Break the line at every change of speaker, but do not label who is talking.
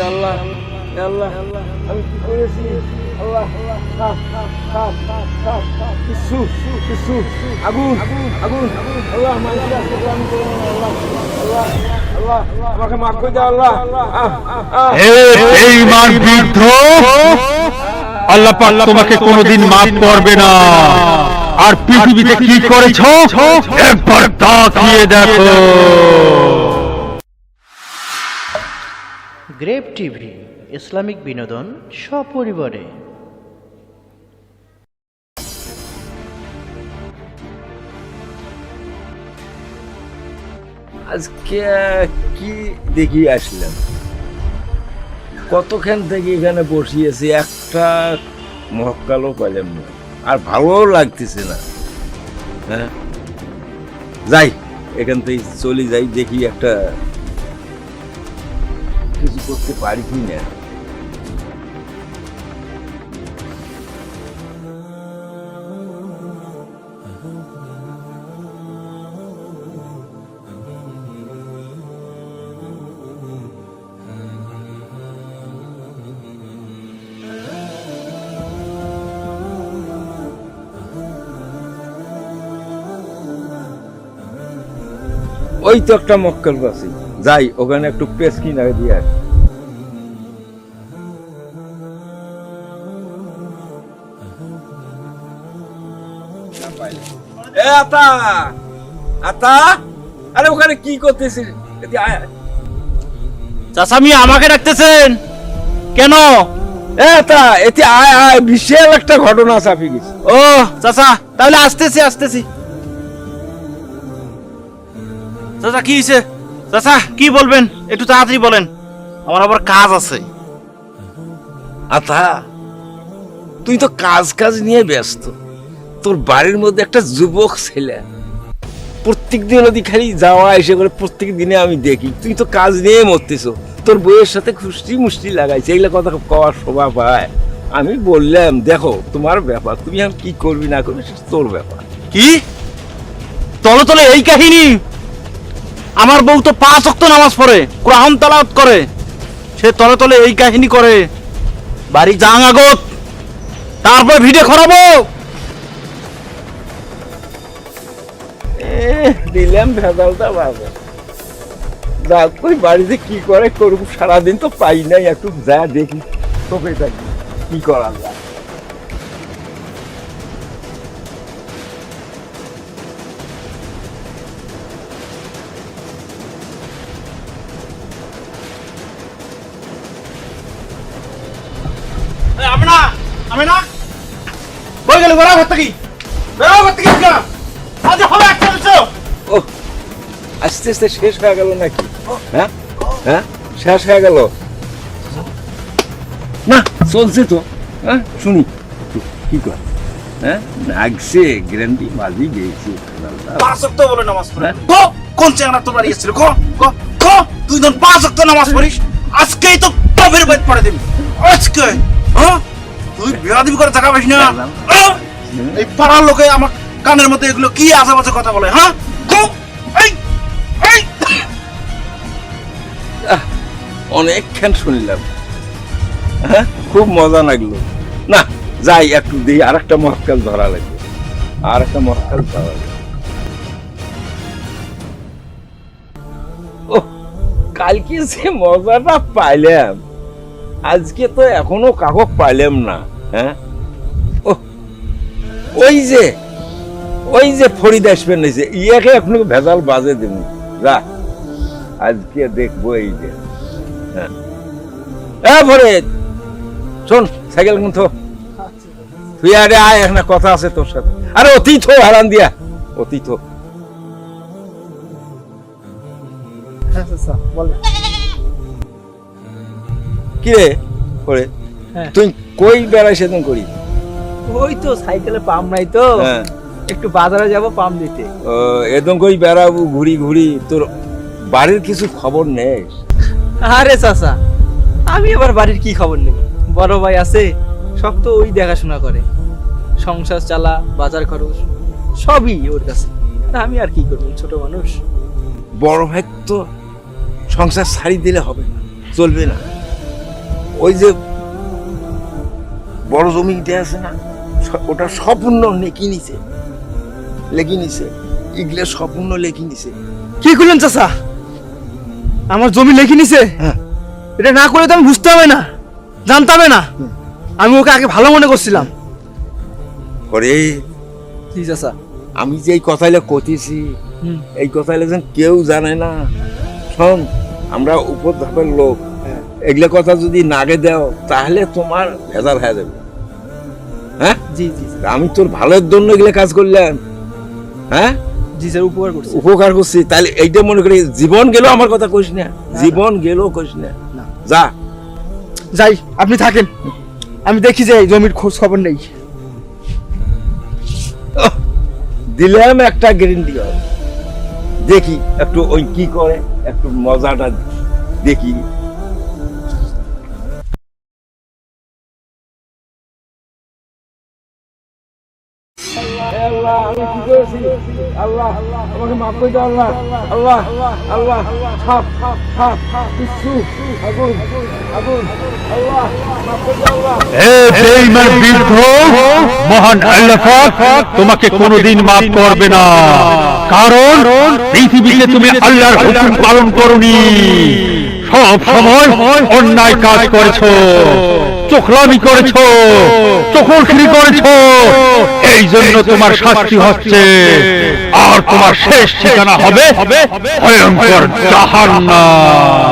আল্লাহ আল্লাহ আমি কি করেছি আল্লাহ কিছু কিছু আগুন আগুন আল্লাহ মানুষের আমি করবো না আল্লাহ আল্লাহ আল্লাহ আমাকে মাফ করে দাও আল্লাহ
হে বেঈমান বৃদ্ধ, আল্লাহ পাক তোমাকে কোনোদিন মাফ করবে না। আর পৃথিবীতে কি করেছো একবার তাকিয়ে দেখো।
গ্রেভ টিভি, ইসলামিক বিনোদন সপরিবারে।
আজকে কি দেখি আসলাম, কতক্ষণ থেকে এখানে বসিয়েছি, একটা মহকালও পাইলাম না, আর ভালোও লাগতেছে না। হ্যাঁ যাই, এখান থেকে চলে যাই, দেখি একটা কিছু করতে পারি কি না। ওই তো একটা মক্কেল আছে, যাই ওখানে একটু পেস কিনা দিয়ে আসি। আরে ওখানে কি করতেছিস?
চাচা মিয়া আমাকে ডাকতেছেন কেন?
এতে আয় আয়, বিশাল একটা ঘটনা চাপি গেছে।
ও চাচা, তাহলে আসতেছি আসতেছি। চাচা কি হয়েছে? চাচা কি বলবেন একটু তাড়াতাড়ি বলেন, আমার আবার কাজ আছে।
তুই তো কাজ কাজ নিয়ে ব্যস্ত। তোর বাড়ির মধ্যে একটা যুবক ছেলে প্রত্যেক দিন নদী খালি যাওয়া এসে করে, প্রত্যেক দিনে আমি দেখি তুই তো কাজ নিয়ে মরতেছ। তোর বইয়ের সাথে খুশি মুষ্টি লাগাইছে, এগুলা কথা কওয়ার শোভা পায়। আমি বললাম দেখো তোমার ব্যাপার, তুমি আমি কি করবি না করবি সেটা তোর ব্যাপার।
কি তলে তলে এই কাহিনী? আমার বউ তো 5 ওয়াক্ত নামাজ পড়ে, কোরআন তেলাওয়াত করে, সে তলে তলে এই কাহিনী করে। বাড়ি যাং আগত, তারপর ভিডিও করাবো।
দিলাম ভেজালটা বাবা, যা কই বাড়িতে কি করে করবো, সারাদিন তো পাই নাই, একটু যা দেখি তোকে থাকি কি করা যায়।
আমি না বই গেল বেড়া ঘর থেকে, বেড়া ঘর থেকে আজ হবে একটা বিষয়।
ও আস্তে আস্তে শেষ হয়ে গেল নাকি? হ্যাঁ হ্যাঁ শেষ হয়ে গেল না? চলছে তো। হ্যাঁ শুনি কি কর। হ্যাঁ লাগছে গ্যারান্টি মাঝি গেছি
5 ওয়াক্ত বলে নামাজ পড়ে। কো কোন চেংড়া তোর বাড়ি এসেছিল? কো কো কো তুই যখন 5 ওয়াক্ত নামাজ পড়িস, আজকেই তো কবের বাইত পড়ে দিবি আজকে। হ্যাঁ তুই বেয়াদবি করে টাকা পাইস না? এই পাড়ার লোকে আমার কানের মধ্যে এগুলো কি আজে বাজে কথা বলে। হ্যাঁ কো এই এই
অনেকক্ষণ শুনলাম। হ্যাঁ খুব মজা লাগলো। না যাই একটু দিই, আর একটা মহকাল ধরা লাগবে, আর একটা মহকাল ধরা লাগবে। ও কালকে যে মজাটা পাইলাম, আজকে তো এখনো কাকো পাইলাম না। হ্যাঁ ও ওই যে ফরিদ আসবেন নিয়েছে, ইয়াকে এখনো ভেজাল বাজে দেব যা, আজকে দেখবো এই যে। হ্যাঁ ফরিদ শোন, সাইকেল কিন্তু তুই আরে আয়, একটা কথা আছে তোর সাথে। আরে অতীত হারান দিয়া অতীত। কি রে করে তুই কই বেড়াই সেদিন করি?
ওই তো সাইকেলে পাম্প নাই তো, একটু বাজারে যাব পাম্প দিতে।
একদম কই বেড়াবো ঘুরি ঘুরি, তোর বাড়ির কিছু খবর নেই?
আরে চাচা, আমি আবার বাড়ির কি খবর নেব? বড় ভাই আছে, সব তো ওই দেখাশোনা করে, সংসার চালা, বাজার খরচ সবই ওর কাছে। আমি আর কি করবো, ছোট মানুষ।
বড় ভাই তো সংসার ছাড়ি দিলে হবে না, চলবে না। ওই যে বড় জমিটা আছে না, ওটা সম্পূর্ণ লেখি নিছে, ইগলে সম্পূর্ণ লেখি নিছে।
কি করলেন চাচা? আমার জমি লেখি নিছে?
হ্যাঁ।
এটা না করে তো আমি বুঝতে হবে না, জানতে হবে না। আমি ওকে আগে ভালো মনে করছিলাম।
ওরে
জি চাচা।
আমি যে এই কথাইলে কইতেছি, এই কথাইলে যেন কেউ জানে না। শোন, আমরা উপর ধাপের লোক, এগুলো কথা যদি নাগে দাও তাহলে তোমার ভেজাল হয়ে যাবে। হ্যাঁ,
জি জি
আমি তোর ভালোর জন্য এগুলো কাজ করলাম। হ্যাঁ
জি স্যার, উপকার করছি।
উপকার করছি, তাহলে এইটা মনে করি জীবন গেল আমার কথা কইস না, জীবন গেল কইস না। যা
যাই, আপনি থাকেন, আমি দেখি যে জমির খোঁজ খবর নেই।
দিলাম একটা গ্যারেন্টি, দেখি একটু ওই কি করে, একটু মজাটা দেখি। আল্লাহ, আমি কি করেছি? আল্লাহ আমাকে মাফ করে দাও। আল্লাহ আল্লাহ আল্লাহ, সাপ সাপ কিছু আগুন আগুন, আল্লাহ মাফ করে দাও। আল্লাহ,
হে বেঈমান বৃদ্ধ, মহান আল্লাহ পাক তোমাকে কোনোদিন মাফ করবে না, কারণ পৃথিবীতে তুমি আল্লাহর হুকুম পালন করনি, সব সময় অন্যায় কাজ করেছো, চোখলামি করেছো, চকলখড়ি করেছো, এই জন্য তোমার শাস্তি হচ্ছে। আর তোমার শেষ ঠিকানা হবে ভয়ঙ্কর জাহান্নাম।